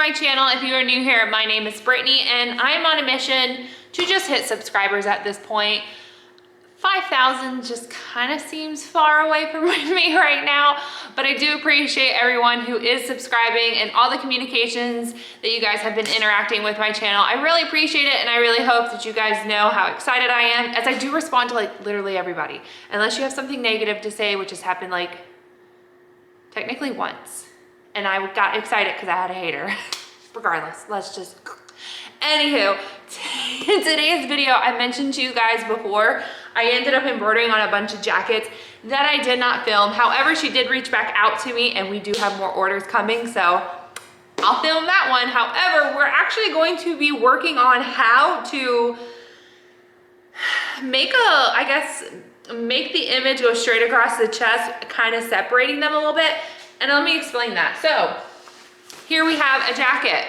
my channel. If you are new here, my name is Brittany and I'm on a mission to just hit subscribers at this point. 5,000 just kind of seems far away from me right now, but I do appreciate everyone who is subscribing and all the communications that you guys have been interacting with my channel. I really appreciate it, and I really hope that you guys know how excited I am, as I do respond to like literally everybody, unless you have something negative to say, which has happened like technically once, and I got excited because I had a hater. Regardless, let's just... Anywho, in today's video, I mentioned to you guys before, I ended up embroidering on a bunch of jackets that I did not film. However, she did reach back out to me and we do have more orders coming, so I'll film that one. However, we're actually going to be working on how to make make the image go straight across the chest, kind of separating them a little bit. And let me explain that. So here we have a jacket.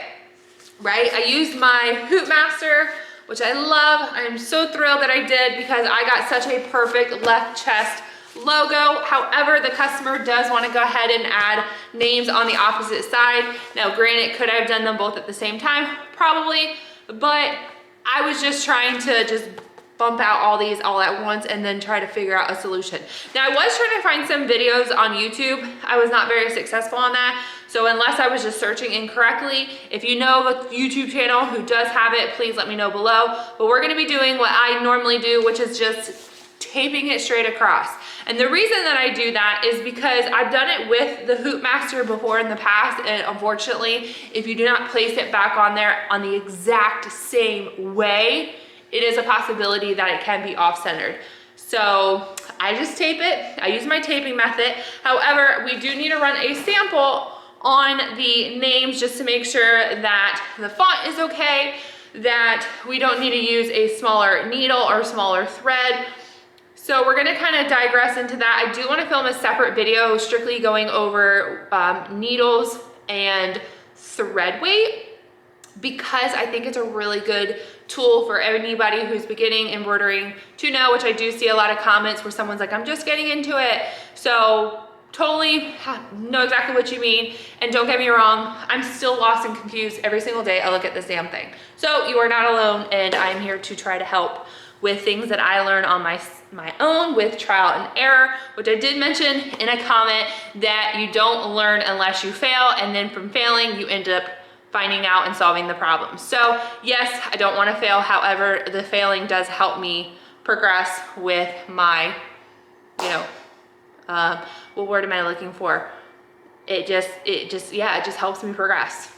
Right? I used my Hoop Master, which I love. I'm so thrilled that I did because I got such a perfect left chest logo. However, the customer does want to go ahead and add names on the opposite side. Now, granted, could I have done them both at the same time? Probably, but I was just trying to just bump out all these all at once and then try to figure out a solution. Now, I was trying to find some videos on YouTube. I was not very successful on that. So unless I was just searching incorrectly, if you know of a YouTube channel who does have it, please let me know below. But we're gonna be doing what I normally do, which is just taping it straight across. And the reason that I do that is because I've done it with the Hoop Master before in the past, and unfortunately, if you do not place it back on there on the exact same way, it is a possibility that it can be off-centered. So I just tape it. I use my taping method. However, we do need to run a sample on the names just to make sure that the font is okay, that we don't need to use a smaller needle or smaller thread. So we're gonna kind of digress into that. I do want to film a separate video strictly going over needles and thread weight, because I think it's a really good tool for anybody who's beginning embroidering to know, which I do see a lot of comments where someone's like, I'm just getting into it. So totally know exactly what you mean. And don't get me wrong, I'm still lost and confused every single day I look at this damn thing. So you are not alone, and I'm here to try to help with things that I learn on my own with trial and error, which I did mention in a comment that you don't learn unless you fail, and then from failing, you end up finding out and solving the problem. So yes, I don't want to fail. However, the failing does help me progress with my, what word am I looking for? It just helps me progress.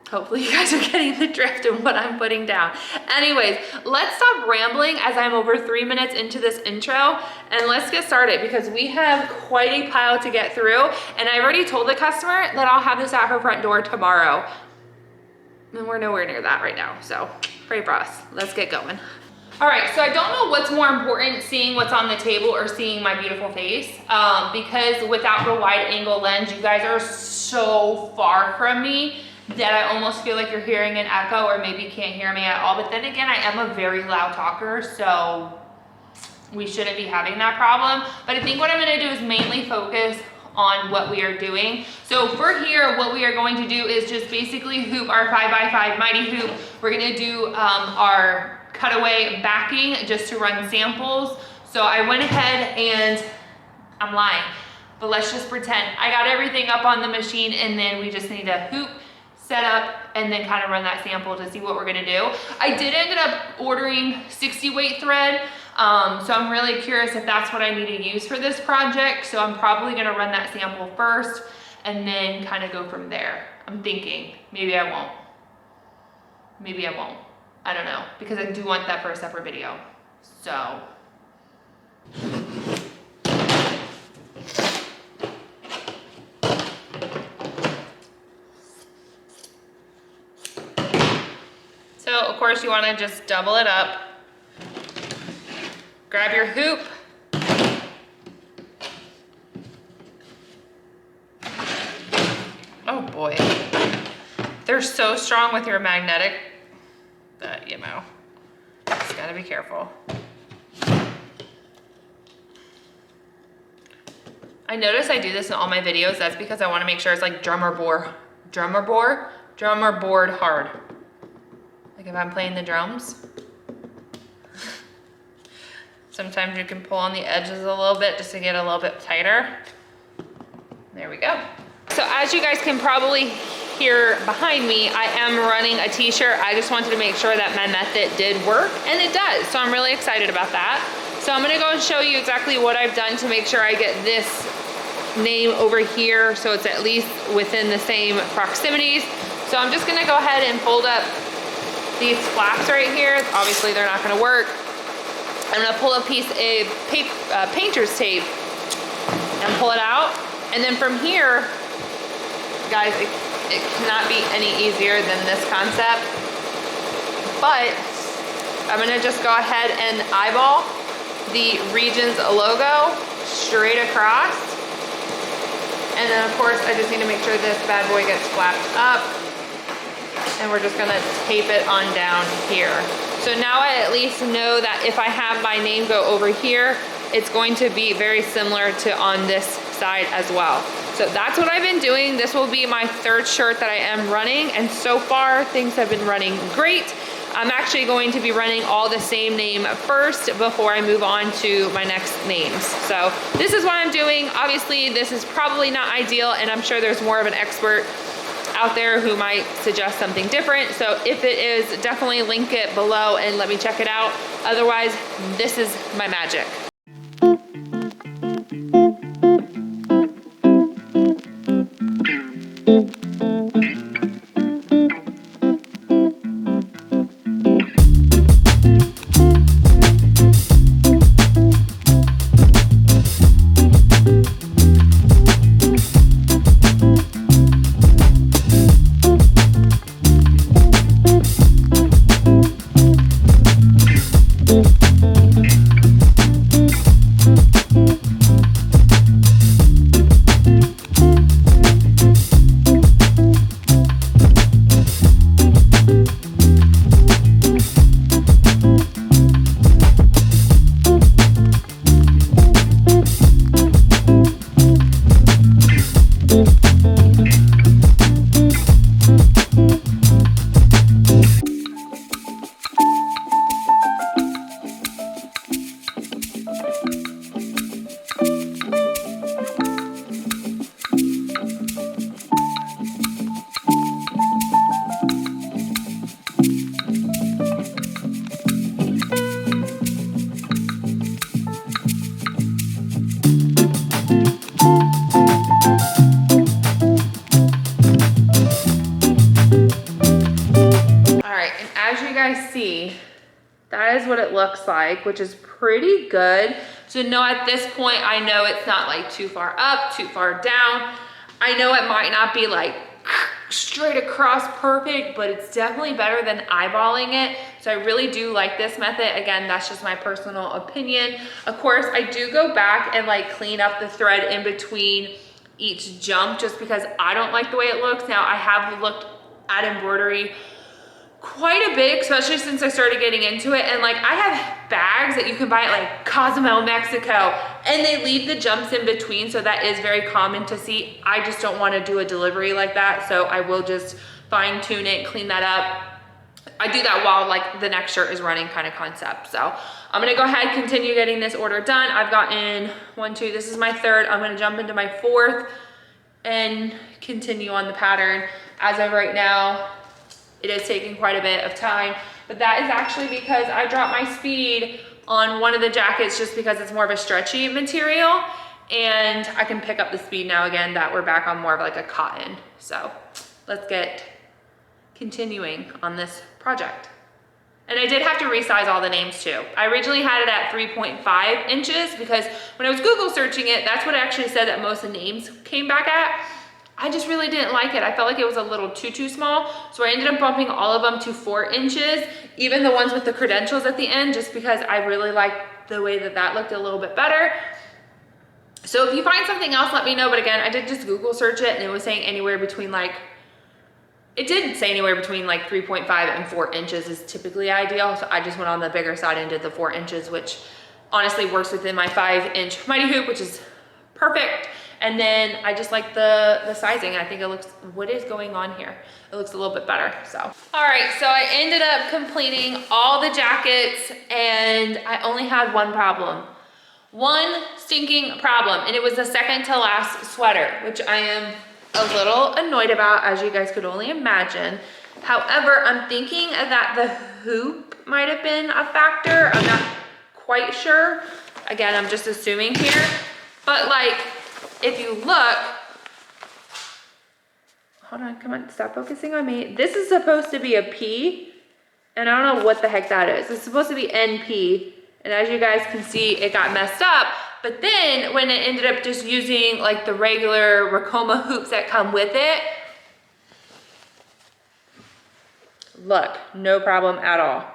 Hopefully you guys are getting the drift of what I'm putting down. Anyways, let's stop rambling as I'm over 3 minutes into this intro, and let's get started because we have quite a pile to get through. And I already told the customer that I'll have this at her front door tomorrow. And we're nowhere near that right now, so pray for us. Let's get going. All right, so I don't know what's more important, seeing what's on the table or seeing my beautiful face, because without the wide angle lens, you guys are so far from me that I almost feel like you're hearing an echo, or maybe you can't hear me at all. But then again, I am a very loud talker, so we shouldn't be having that problem. But I think what I'm gonna do is mainly focus on what we are doing. So for here, what we are going to do is just basically hoop our 5x5 mighty hoop. We're gonna do our cutaway backing just to run samples. So I went ahead and, I'm lying, but let's just pretend I got everything up on the machine, and then we just need to hoop, set up, and then kind of run that sample to see what we're gonna do. I did end up ordering 60 weight thread, so I'm really curious if that's what I need to use for this project. So I'm probably gonna run that sample first and then kind of go from there. I'm thinking, maybe I won't. Maybe I won't. I don't know, because I do want that for a separate video. So. So of course you want to just double it up. Grab your hoop. Oh boy. They're so strong with your magnetic that, just gotta be careful. I notice I do this in all my videos. That's because I want to make sure it's like drummer drummer board hard. Like if I'm playing the drums. Sometimes you can pull on the edges a little bit just to get a little bit tighter. There we go. So as you guys can probably hear behind me, I am running a t-shirt. I just wanted to make sure that my method did work, and it does. So I'm really excited about that. So I'm gonna go and show you exactly what I've done to make sure I get this name over here so it's at least within the same proximities. So I'm just gonna go ahead and fold up these flaps right here. Obviously they're not gonna work. I'm gonna pull a piece of painter's tape and pull it out. And then from here, guys, it cannot be any easier than this concept. But I'm gonna just go ahead and eyeball the Regions logo straight across. And then of course, I just need to make sure this bad boy gets flapped up. And we're just gonna tape it on down here. So now I at least know that if I have my name go over here, it's going to be very similar to on this side as well. So that's what I've been doing. This will be my third shirt that I am running, and so far things have been running great. I'm actually going to be running all the same name first before I move on to my next names. So this is what I'm doing. Obviously this is probably not ideal, and I'm sure there's more of an expert out there who might suggest something different. So if it is, definitely link it below and let me check it out. Otherwise, this is my magic. See, that is what it looks like, which is pretty good. So no, at this point, I know it's not like too far up, too far down. I know it might not be like straight across perfect, but it's definitely better than eyeballing it. So I really do like this method. Again, that's just my personal opinion. Of course, I do go back and like clean up the thread in between each jump just because I don't like the way it looks. Now I have looked at embroidery quite a bit, especially since I started getting into it. And like I have bags that you can buy at like Cozumel, Mexico, and they leave the jumps in between. So that is very common to see. I just don't want to do a delivery like that. So I will just fine tune it, clean that up. I do that while like the next shirt is running kind of concept. So I'm gonna go ahead, continue getting this order done. I've gotten 1, 2, this is my third. I'm gonna jump into my fourth and continue on the pattern. As of right now, it is taking quite a bit of time, but that is actually because I dropped my speed on one of the jackets just because it's more of a stretchy material, and I can pick up the speed now again that we're back on more of like a cotton. So let's get continuing on this project. And I did have to resize all the names too. I originally had it at 3.5 inches because when I was Google searching it, that's what it actually said that most of the names came back at. I just really didn't like it. I felt like it was a little too small. So I ended up bumping all of them to 4 inches, even the ones with the credentials at the end, just because I really liked the way that that looked a little bit better. So if you find something else, let me know. But again, I did just Google search it and it was saying anywhere between like, it did say anywhere between like 3.5 and 4 inches is typically ideal. So I just went on the bigger side and did the 4 inches, which honestly works within my 5-inch mighty hoop, which is perfect. And then I just like the sizing. I think it looks, what is going on here? It looks a little bit better, so. All right, so I ended up completing all the jackets and I only had one problem. One stinking problem, and it was the second to last sweater, which I am a little annoyed about, as you guys could only imagine. However, I'm thinking that the hoop might have been a factor. I'm not quite sure. Again, I'm just assuming here. But like, if you look, hold on, come on, stop focusing on me. This is supposed to be a P, and I don't know what the heck that is. It's supposed to be NP. And as you guys can see, it got messed up. But then when it ended up just using like the regular Racoma hoops that come with it, look, no problem at all.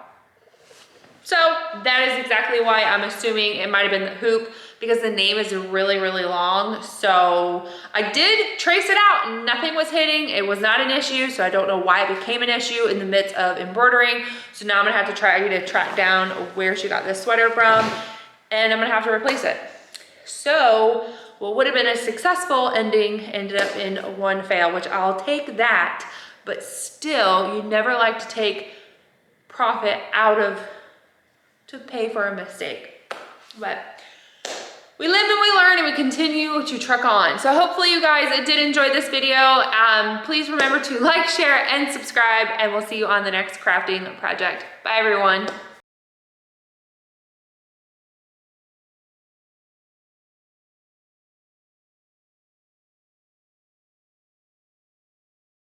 So that is exactly why I'm assuming it might've been the hoop, because the name is really, really long. So I did trace it out, nothing was hitting. It was not an issue. So I don't know why it became an issue in the midst of embroidering. So now I'm gonna have to try to track down where she got this sweater from, and I'm gonna have to replace it. So what would have been a successful ending ended up in one fail, which I'll take that, but still, you never like to take profit out of to pay for a mistake. But we live and we learn and we continue to truck on. So hopefully you guys did enjoy this video. Please remember to like, share, and subscribe, and we'll see you on the next crafting project. Bye everyone.